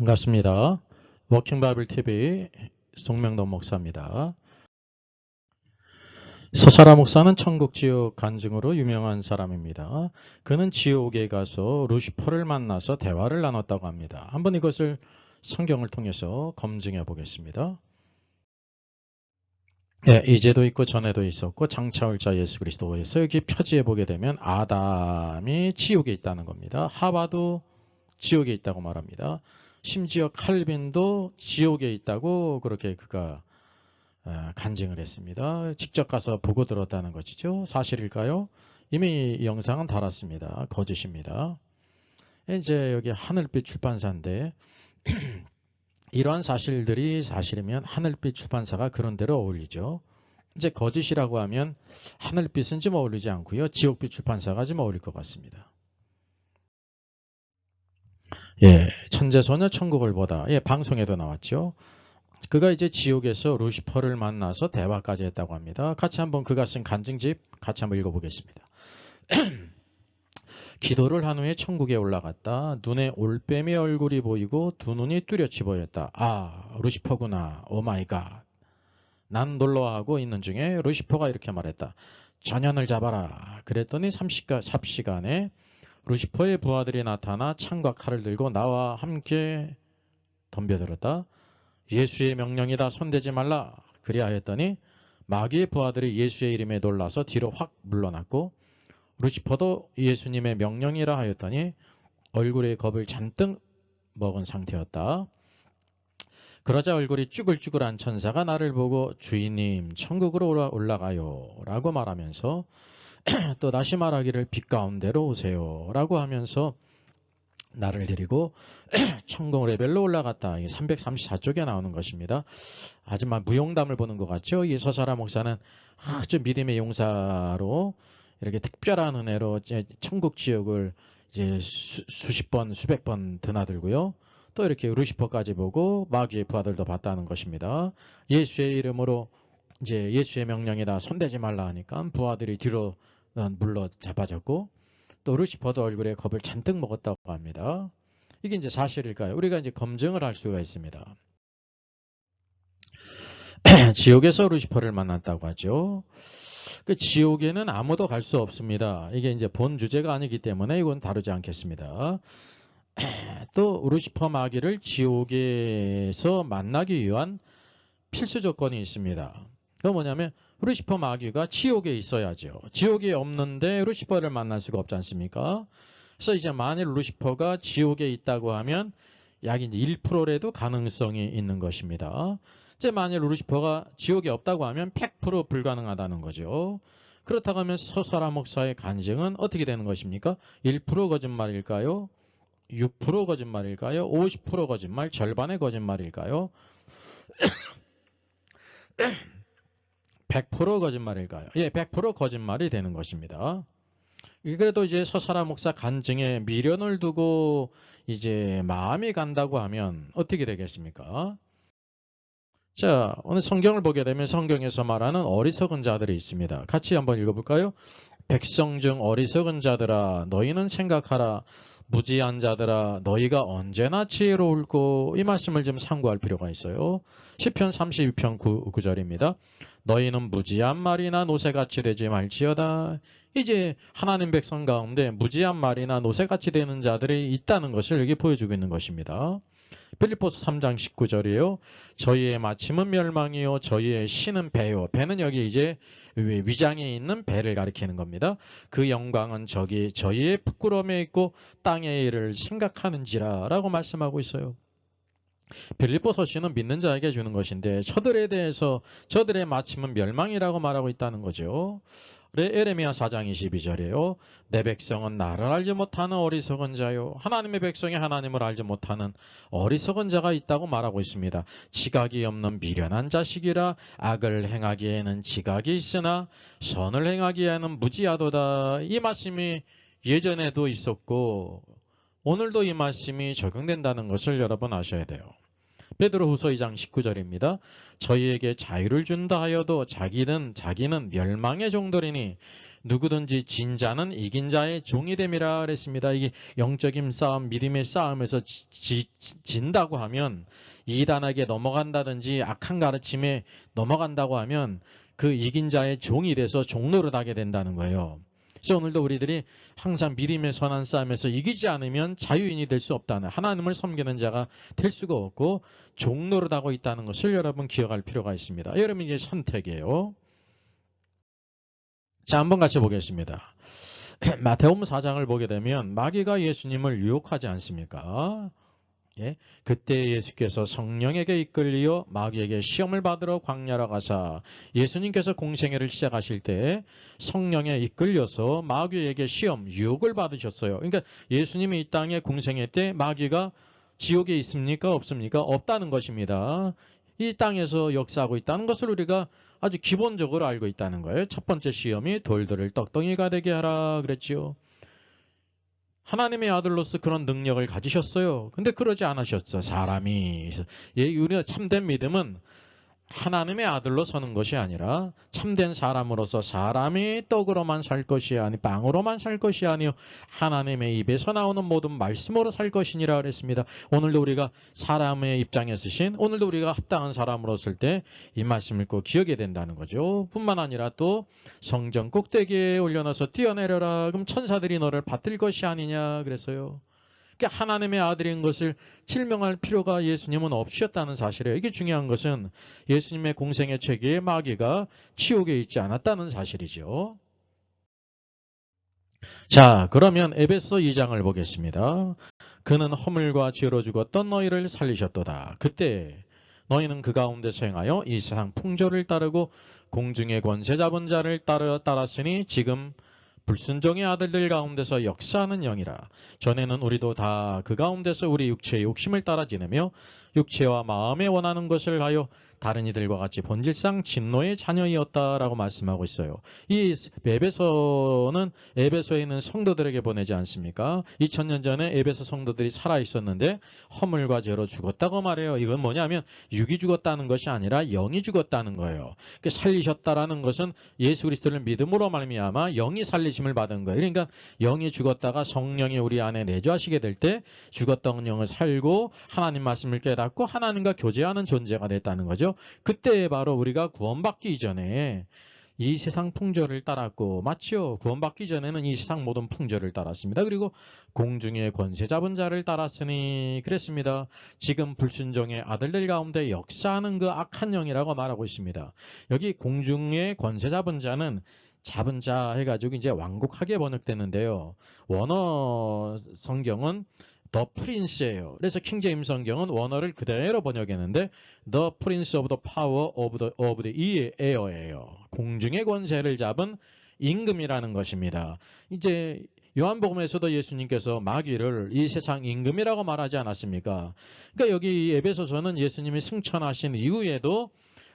반갑습니다. 워킹 바이블 TV 송명돈 목사입니다. 서사라 목사는 천국 지옥 간증으로 유명한 사람입니다. 그는 지옥에 가서 루시퍼를 만나서 대화를 나눴다고 합니다. 한번 이것을 성경을 통해서 검증해 보겠습니다. 네, 이제도 있고 전에도 있었고 장차 올 자 예수 그리스도에서 여기 표지에 보게 되면 아담이 지옥에 있다는 겁니다. 하와도 지옥에 있다고 말합니다. 심지어 칼빈도 지옥에 있다고 그렇게 그가 간증을 했습니다. 직접 가서 보고 들었다는 것이죠. 사실일까요? 이미 이 영상은 달았습니다. 거짓입니다. 이제 여기 하늘빛 출판사인데 이러한 사실들이 사실이면 하늘빛 출판사가 그런 대로 어울리죠. 이제 거짓이라고 하면 하늘빛은 좀 어울리지 않고요. 지옥빛 출판사가 좀 어울릴 것 같습니다. 예, 천재소녀 천국을 보다. 예, 방송에도 나왔죠. 그가 이제 지옥에서 루시퍼를 만나서 대화까지 했다고 합니다. 같이 한번 그가 쓴 간증집 같이 한번 읽어보겠습니다. 기도를 한 후에 천국에 올라갔다. 눈에 올빼미 얼굴이 보이고 두 눈이 뚜렷이 보였다. 아, 루시퍼구나. 오 마이 갓. 난 놀라워하고 있는 중에 루시퍼가 이렇게 말했다. 전현을 잡아라. 그랬더니 삽시간에 루시퍼의 부하들이 나타나 창과 칼을 들고 나와 함께 덤벼들었다. 예수의 명령이다. 손대지 말라. 그리하였더니 마귀의 부하들이 예수의 이름에 놀라서 뒤로 확 물러났고 루시퍼도 예수님의 명령이라 하였더니 얼굴에 겁을 잔뜩 먹은 상태였다. 그러자 얼굴이 쭈글쭈글한 천사가 나를 보고 주인님 천국으로 올라가요 라고 말하면서 또 다시 말하기를 빛 가운데로 오세요 라고 하면서 나를 데리고 천국 레벨로 올라갔다. 334쪽에 나오는 것입니다. 하지만 무용담을 보는 것 같죠. 이 서사라 목사는 아주 믿음의 용사로 이렇게 특별한 은혜로 천국 지옥을 이제 수십 번, 수백 번 드나들고요. 또 이렇게 루시퍼까지 보고 마귀의 부하들도 봤다는 것입니다. 예수의 이름으로 이제 예수의 명령이다. 손대지 말라 하니까 부하들이 뒤로 물러 잡아졌고 또 루시퍼도 얼굴에 겁을 잔뜩 먹었다고 합니다. 이게 이제 사실일까요? 우리가 이제 검증을 할 수가 있습니다. 지옥에서 루시퍼를 만났다고 하죠. 그 지옥에는 아무도 갈 수 없습니다. 이게 이제 본 주제가 아니기 때문에 이건 다루지 않겠습니다. 또 루시퍼 마귀를 지옥에서 만나기 위한 필수 조건이 있습니다. 그건 뭐냐면 루시퍼 마귀가 지옥에 있어야죠. 지옥에 없는데 루시퍼를 만날 수가 없지 않습니까? 그래서 이제 만일 루시퍼가 지옥에 있다고 하면 약 이제 1%라도 가능성이 있는 것입니다. 이제 만일 루시퍼가 지옥에 없다고 하면 100% 불가능하다는 거죠. 그렇다고 하면 서사라 목사의 간증은 어떻게 되는 것입니까? 1% 거짓말일까요? 6% 거짓말일까요? 50% 거짓말, 절반의 거짓말일까요? 100% 거짓말일까요? 예, 100% 거짓말이 되는 것입니다. 그래도 이제 서사라 목사 간증에 미련을 두고 이제 마음이 간다고 하면 어떻게 되겠습니까? 자, 오늘 성경을 보게 되면 성경에서 말하는 어리석은 자들이 있습니다. 같이 한번 읽어볼까요? 백성 중 어리석은 자들아 너희는 생각하라. 무지한 자들아 너희가 언제나 지혜로울꼬. 이 말씀을 좀 상고할 필요가 있어요. 시편 32편 9절입니다. 너희는 무지한 말이나 노새같이 되지 말지어다. 이제 하나님 백성 가운데 무지한 말이나 노새같이 되는 자들이 있다는 것을 여기 보여주고 있는 것입니다. 빌립보서 3장 19절이에요. 저희의 마침은 멸망이요 저희의 신은 배요. 배는 여기 이제 위장에 있는 배를 가리키는 겁니다. 그 영광은 저희의 부끄러움에 있고 땅의 일을 생각하는지라 라고 말씀하고 있어요. 빌립보서신은 믿는 자에게 주는 것인데 저들에 대해서 저들의 마침은 멸망이라고 말하고 있다는 거죠. 에레미야 4장 22절이에요. 내 백성은 나를 알지 못하는 어리석은 자요. 하나님의 백성이 하나님을 알지 못하는 어리석은 자가 있다고 말하고 있습니다. 지각이 없는 미련한 자식이라 악을 행하기에는 지각이 있으나 선을 행하기에는 무지하도다. 이 말씀이 예전에도 있었고 오늘도 이 말씀이 적용된다는 것을 여러분 아셔야 돼요. 베드로후서 2장 19절입니다. 저희에게 자유를 준다 하여도 자기는 멸망의 종들이니 누구든지 진 자는 이긴 자의 종이 됨이라 그랬습니다. 이게 영적인 싸움, 믿음의 싸움에서 진다고 하면, 이단에게 넘어간다든지 악한 가르침에 넘어간다고 하면 그 이긴 자의 종이 돼서 종노릇하게 된다는 거예요. 그래서 오늘도 우리들이 항상 믿음의 선한 싸움에서 이기지 않으면 자유인이 될 수 없다는, 하나님을 섬기는 자가 될 수가 없고 종노릇하고 있다는 것을 여러분 기억할 필요가 있습니다. 여러분 이제 선택이에요. 자, 한번 같이 보겠습니다. 마태복음 4장을 보게 되면 마귀가 예수님을 유혹하지 않습니까? 예? 그때 예수께서 성령에게 이끌리어 마귀에게 시험을 받으러 광야로 가사, 예수님께서 공생애를 시작하실 때 성령에 이끌려서 마귀에게 시험, 유혹을 받으셨어요. 그러니까 예수님이 이 땅에 공생애 때 마귀가 지옥에 있습니까? 없습니까? 없다는 것입니다. 이 땅에서 역사하고 있다는 것을 우리가 아주 기본적으로 알고 있다는 거예요. 첫 번째 시험이 돌들을 떡덩이가 되게 하라 그랬지요. 하나님의 아들로서 그런 능력을 가지셨어요. 근데 그러지 않으셨어, 사람이. 우리가 참된 믿음은 하나님의 아들로 서는 것이 아니라 참된 사람으로서 사람이 떡으로만 살 것이 아니 빵으로만 살 것이 아니요 하나님의 입에서 나오는 모든 말씀으로 살 것이니라 그랬습니다. 오늘도 우리가 사람의 입장에 서신, 오늘도 우리가 합당한 사람으로 설 때 이 말씀을 꼭 기억해야 된다는 거죠. 뿐만 아니라 또 성전 꼭대기에 올려놔서 뛰어내려라, 그럼 천사들이 너를 받들 것이 아니냐 그랬어요. 하나님의 아들인 것을 실명할 필요가 예수님은 없으셨다는 사실이에요. 이게 중요한 것은 예수님의 공생의 체계에 마귀가 치욕에 있지 않았다는 사실이죠. 자, 그러면 에베소 2장을 보겠습니다. 그는 허물과 죄로 죽었던 너희를 살리셨도다. 그때 너희는 그 가운데서 행하여 이 세상 풍조를 따르고 공중의 권세 잡은 자를 따랐으니 지금 불순종의 아들들 가운데서 역사하는 영이라. 전에는 우리도 다 그 가운데서 우리 육체의 욕심을 따라 지내며 육체와 마음에 원하는 것을 하여 다른 이들과 같이 본질상 진노의 자녀이었다라고 말씀하고 있어요. 이 에베소는 에베소에 있는 성도들에게 보내지 않습니까? 2000년 전에 에베소 성도들이 살아있었는데 허물과 죄로 죽었다고 말해요. 이건 뭐냐면 육이 죽었다는 것이 아니라 영이 죽었다는 거예요. 살리셨다라는 것은 예수 그리스도를 믿음으로 말미암아 영이 살리심을 받은 거예요. 그러니까 영이 죽었다가 성령이 우리 안에 내주하시게 될 때 죽었던 영을 살고 하나님 말씀을 깨닫고 하나님과 교제하는 존재가 됐다는 거죠. 그때 바로 우리가 구원받기 이전에 이 세상 풍조를 따랐고, 맞지요? 구원받기 전에는 이 세상 모든 풍조를 따랐습니다. 그리고 공중의 권세 잡은 자를 따랐으니 그랬습니다. 지금 불순종의 아들들 가운데 역사하는 그 악한 영이라고 말하고 있습니다. 여기 공중의 권세 잡은 자는 잡은 자 해가지고 이제 완곡하게 번역되는데요. 원어 성경은 The Prince예요. 그래서 킹제임스 성경은 원어를 그대로 번역했는데 The Prince of the Power of the Air예요. 공중의 권세를 잡은 임금이라는 것입니다. 이제 요한복음에서도 예수님께서 마귀를 이 세상 임금이라고 말하지 않았습니까? 그러니까 여기 에베소서는 예수님이 승천하신 이후에도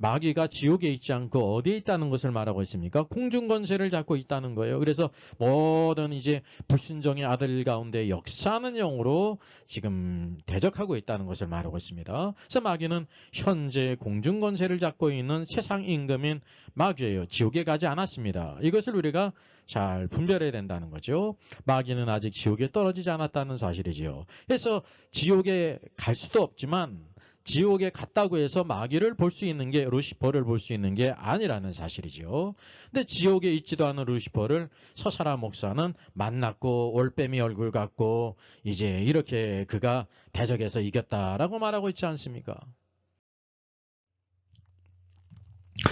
마귀가 지옥에 있지 않고 어디에 있다는 것을 말하고 있습니까? 공중 권세를 잡고 있다는 거예요. 그래서 모든 이제 불순종의 아들 가운데 역사하는 영으로 지금 대적하고 있다는 것을 말하고 있습니다. 그래서 마귀는 현재 공중 권세를 잡고 있는 세상 임금인 마귀예요. 지옥에 가지 않았습니다. 이것을 우리가 잘 분별해야 된다는 거죠. 마귀는 아직 지옥에 떨어지지 않았다는 사실이지요. 그래서 지옥에 갈 수도 없지만 지옥에 갔다고 해서 마귀를 볼 수 있는 게, 루시퍼를 볼 수 있는 게 아니라는 사실이죠. 근데 지옥에 있지도 않은 루시퍼를 서사라 목사는 만났고 올빼미 얼굴 갖고 이제 이렇게 그가 대적해서 이겼다라고 말하고 있지 않습니까?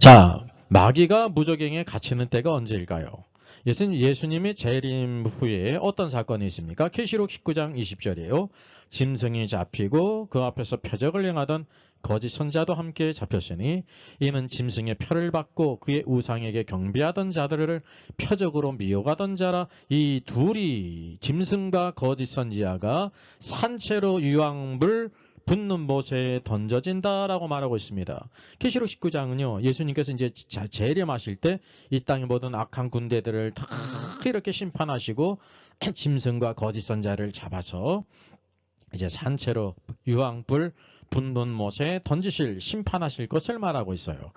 자, 마귀가 무적행에 갇히는 때가 언제일까요? 예수님이 재림 후에 어떤 사건이 있습니까? 계시록 19장 20절이에요. 짐승이 잡히고 그 앞에서 표적을 행하던 거짓 선자도 함께 잡혔으니 이는 짐승의 표를 받고 그의 우상에게 경배하던 자들을 표적으로 미혹하던 자라. 이 둘이, 짐승과 거짓 선지자가 산채로 유황불 붙는 못에 던져진다라고 말하고 있습니다. 계시록 19장은요, 예수님께서 이제 재림하실 때 이 땅의 모든 악한 군대들을 다 이렇게 심판하시고 짐승과 거짓 선자를 잡아서 이제 산채로 유황불 붙는 못에 던지실, 심판하실 것을 말하고 있어요.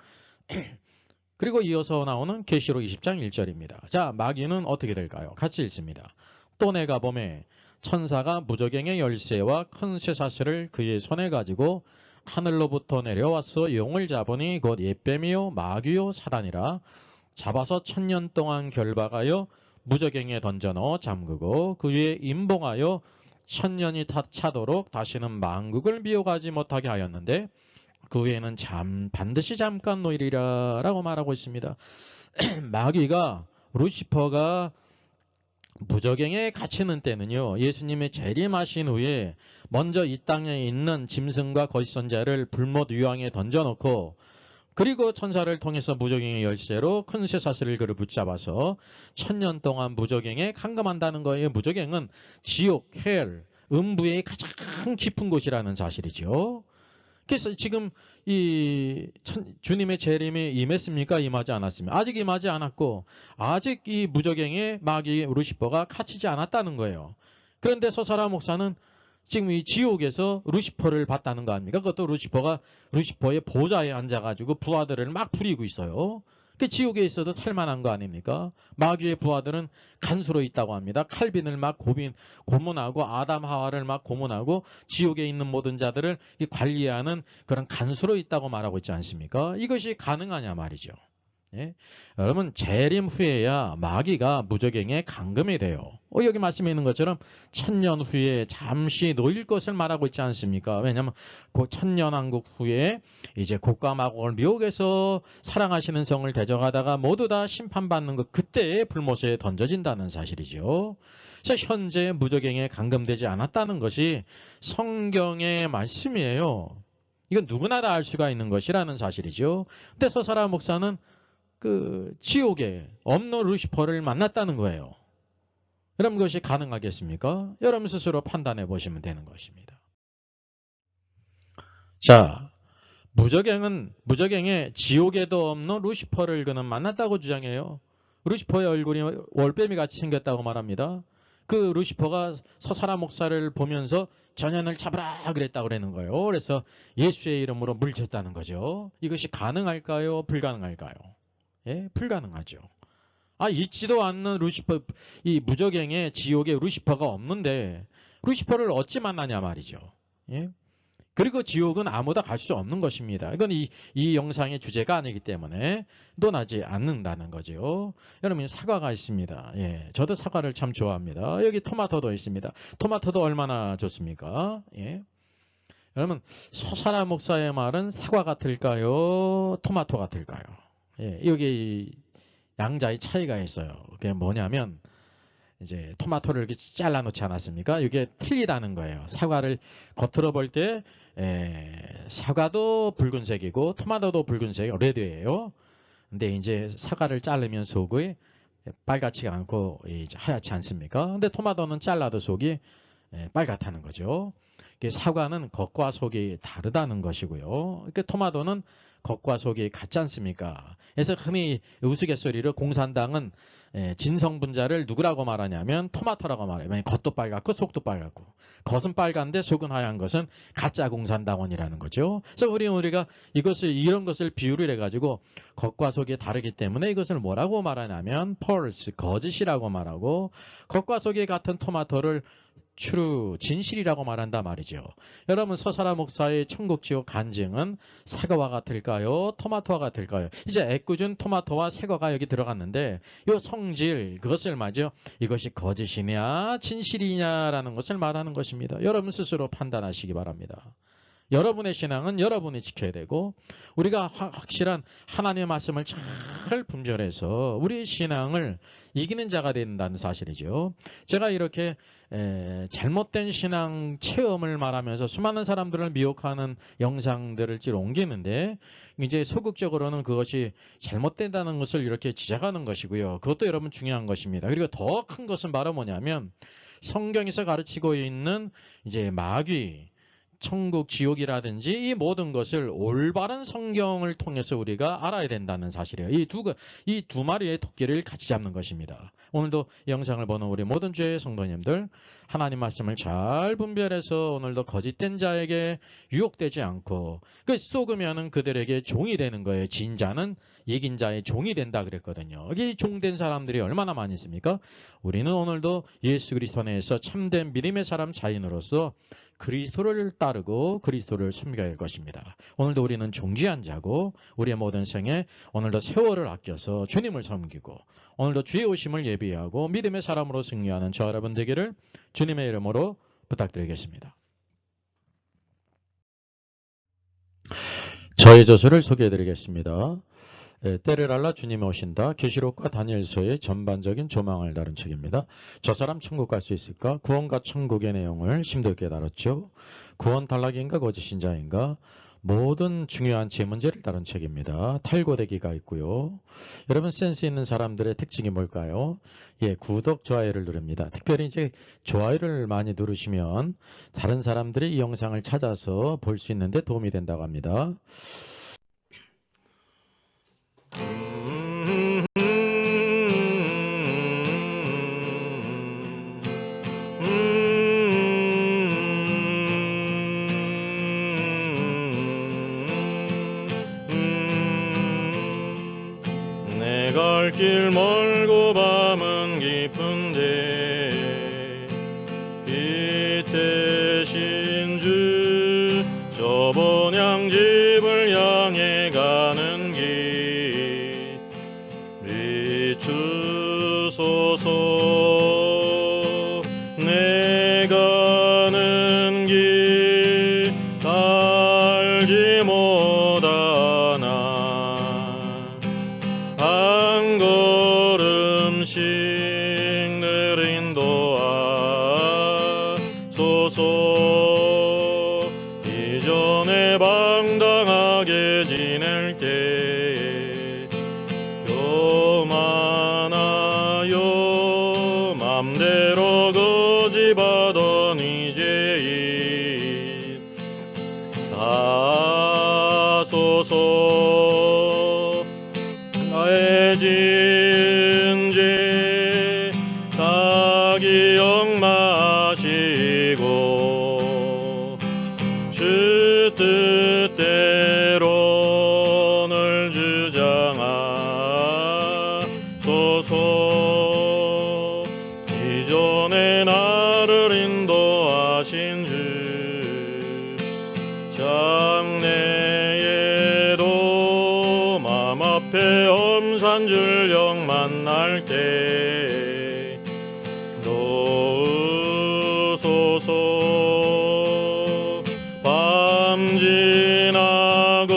그리고 이어서 나오는 계시록 20장 1절입니다. 자, 마귀는 어떻게 될까요? 같이 읽습니다. 또 내가 보매 천사가 무저갱의 열쇠와 큰 쇠사슬을 그의 손에 가지고 하늘로부터 내려와서 용을 잡으니 곧 옛뱀이요 마귀요 사단이라. 잡아서 1000년 동안 결박하여 무저갱에 던져 넣어 잠그고 그 위에 임봉하여 1000년이 차도록 다시는 만국을 미혹하지 못하게 하였는데 그 후에는 반드시 잠깐 놓이리라 라고 말하고 있습니다. 마귀가, 루시퍼가 무저갱에 갇히는 때는요, 예수님의 재림하신 후에 먼저 이 땅에 있는 짐승과 거짓선자를 불못 유황에 던져놓고 그리고 천사를 통해서 무저갱의 열쇠로 큰 쇠사슬을 그를 붙잡아서 1000년 동안 무저갱에 감금한다는 거예요. 무저갱은 지옥, 헬, 음부의 가장 깊은 곳이라는 사실이죠. 그래서 지금 이 주님의 재림이 임했습니까? 임하지 않았습니까? 아직 임하지 않았고 아직 이 무저갱의 마귀 루시퍼가 갇히지 않았다는 거예요. 그런데 서사라 목사는 지금 이 지옥에서 루시퍼를 봤다는 거 아닙니까? 그것도 루시퍼의 보좌에 앉아가지고 부하들을 막 부리고 있어요. 그 지옥에 있어도 살만한 거 아닙니까? 마귀의 부하들은 간수로 있다고 합니다. 칼빈을 막 고문하고 아담 하와를 막 고문하고 지옥에 있는 모든 자들을 관리하는 그런 간수로 있다고 말하고 있지 않습니까? 이것이 가능하냐 말이죠. 예? 여러분 재림 후에야 마귀가 무저갱에 감금이 돼요. 여기 말씀에 있는 것처럼 1000년 후에 잠시 놓일 것을 말하고 있지 않습니까? 왜냐하면 그 1000년왕국 후에 이제 곡과 마곡을 미혹해서 사랑하시는 성을 대적하다가 모두 다 심판받는 것, 그때에 불못에 던져진다는 사실이죠. 그래서 현재 무저갱에 감금되지 않았다는 것이 성경의 말씀이에요. 이건 누구나 다 알 수가 있는 것이라는 사실이죠. 근데 서사라 목사는 그 지옥에 없는 루시퍼를 만났다는 거예요. 여러분 그것이 가능하겠습니까? 여러분 스스로 판단해 보시면 되는 것입니다. 자, 무저갱에 지옥에도 없는 루시퍼를 그는 만났다고 주장해요. 루시퍼의 얼굴이 월뱀이 같이 생겼다고 말합니다. 그 루시퍼가 서사라 목사를 보면서 전현을 잡으라 그랬다고 그러는 거예요. 그래서 예수의 이름으로 물쳤다는 거죠. 이것이 가능할까요? 불가능할까요? 예, 불가능하죠. 있지도 않는 루시퍼, 이 무저갱에 지옥에 루시퍼가 없는데 루시퍼를 어찌 만나냐 말이죠. 예? 그리고 지옥은 아무도 갈 수 없는 것입니다. 이건 이 영상의 주제가 아니기 때문에 논하지 않는다는 거죠. 여러분 사과가 있습니다. 예, 저도 사과를 참 좋아합니다. 여기 토마토도 있습니다. 토마토도 얼마나 좋습니까? 예. 여러분 서사라 목사의 말은 사과 같을까요? 토마토 같을까요? 예, 여기 양자의 차이가 있어요. 그게 뭐냐면 이제 토마토를 이렇게 잘라 놓지 않았습니까? 이게 틀리다는 거예요. 사과를 겉으로 볼 때 사과도 붉은색이고 토마토도 붉은색, 레드예요. 근데 이제 사과를 자르면 속이 빨갛지가 않고 이제 하얗지 않습니까? 근데 토마토는 잘라도 속이 빨갛다는 거죠. 사과는 겉과 속이 다르다는 것이고요. 토마토는 겉과 속이 같지 않습니까? 그래서 흔히 우스갯소리로 공산당은 진성분자를 누구라고 말하냐면 토마토라고 말해요. 겉도 빨갛고 속도 빨갛고 겉은 빨간데 속은 하얀 것은 가짜 공산당원이라는 거죠. 그래서 우리가 이런 것을 비유를 해가지고 겉과 속이 다르기 때문에 이것을 뭐라고 말하냐면 false, 거짓이라고 말하고 겉과 속이 같은 토마토를 true, 진실이라고 말한다 말이죠. 여러분 서사라 목사의 천국지옥 간증은 사과와 같을까요? 토마토와 같을까요? 이제 애꿎은 토마토와 사과가 여기 들어갔는데 이 성질, 그것을 말이죠. 이것이 거짓이냐 진실이냐라는 것을 말하는 것입니다. 여러분 스스로 판단하시기 바랍니다. 여러분의 신앙은 여러분이 지켜야 되고 우리가 확실한 하나님의 말씀을 잘 분별해서 우리의 신앙을 이기는 자가 된다는 사실이죠. 제가 이렇게 잘못된 신앙 체험을 말하면서 수많은 사람들을 미혹하는 영상들을 옮기는데 이제 소극적으로는 그것이 잘못된다는 것을 이렇게 지적하는 것이고요. 그것도 여러분 중요한 것입니다. 그리고 더 큰 것은 바로 뭐냐면 성경에서 가르치고 있는 이제 마귀, 천국, 지옥이라든지 이 모든 것을 올바른 성경을 통해서 우리가 알아야 된다는 사실이에요. 이 두 마리의 토끼를 같이 잡는 것입니다. 오늘도 영상을 보는 우리 모든 주의 성도님들 하나님 말씀을 잘 분별해서 오늘도 거짓된 자에게 유혹되지 않고 속으면은 그들에게 종이 되는 거예요. 진자는 이긴 자의 종이 된다 그랬거든요. 이게 종된 사람들이 얼마나 많이 있습니까? 우리는 오늘도 예수 그리스도 안에서 참된 믿음의 사람 자인으로서 그리스도를 따르고 그리스도를 섬겨야 할 것입니다. 오늘도 우리는 종지한 자고 우리의 모든 생에 오늘도 세월을 아껴서 주님을 섬기고 오늘도 주의 오심을 예비하고 믿음의 사람으로 승리하는 저 여러분 되기를 주님의 이름으로 부탁드리겠습니다. 저의 저서를 소개해드리겠습니다. 때를 알라 주님이 오신다. 계시록과 다니엘서의 전반적인 조망을 다룬 책입니다. 저 사람 천국 갈 수 있을까? 구원과 천국의 내용을 심도있게 다뤘죠. 구원 탈락인가 거짓신자인가? 모든 중요한 제문제를 다룬 책입니다. 탈고되기가 있고요. 여러분 센스 있는 사람들의 특징이 뭘까요? 구독, 좋아요를 누릅니다. 특별히 이제 좋아요를 많이 누르시면 다른 사람들이 이 영상을 찾아서 볼 수 있는데 도움이 된다고 합니다. 내 갈 길 멀고 밤은 깊은데 빛대신 주 저 본향집을 향해 가는 길 비추소서. 내 가는 길 알지 못하나 한 걸음씩 늘 인도하소서. 이전에 방당하게 지낼 때 교만하여 맘대로 거짓하던 이제인 사소서. 나의 진죄 다 기억 마시고 주 뜻대로 늘 주장하소서. 이전에 나를 인도하신 주 장래에도 맘 앞에 엄산 줄령 만날 때 놓으소서. 밤 지나고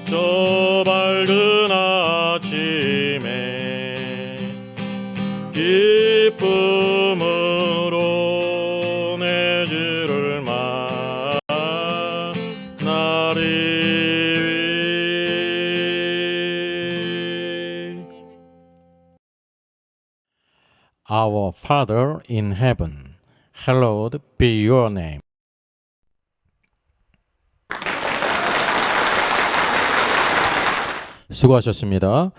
저 밝은 아침에 기쁨으로 내 주를 만나리. Our Father in heaven, hallowed be your name. 수고하셨습니다.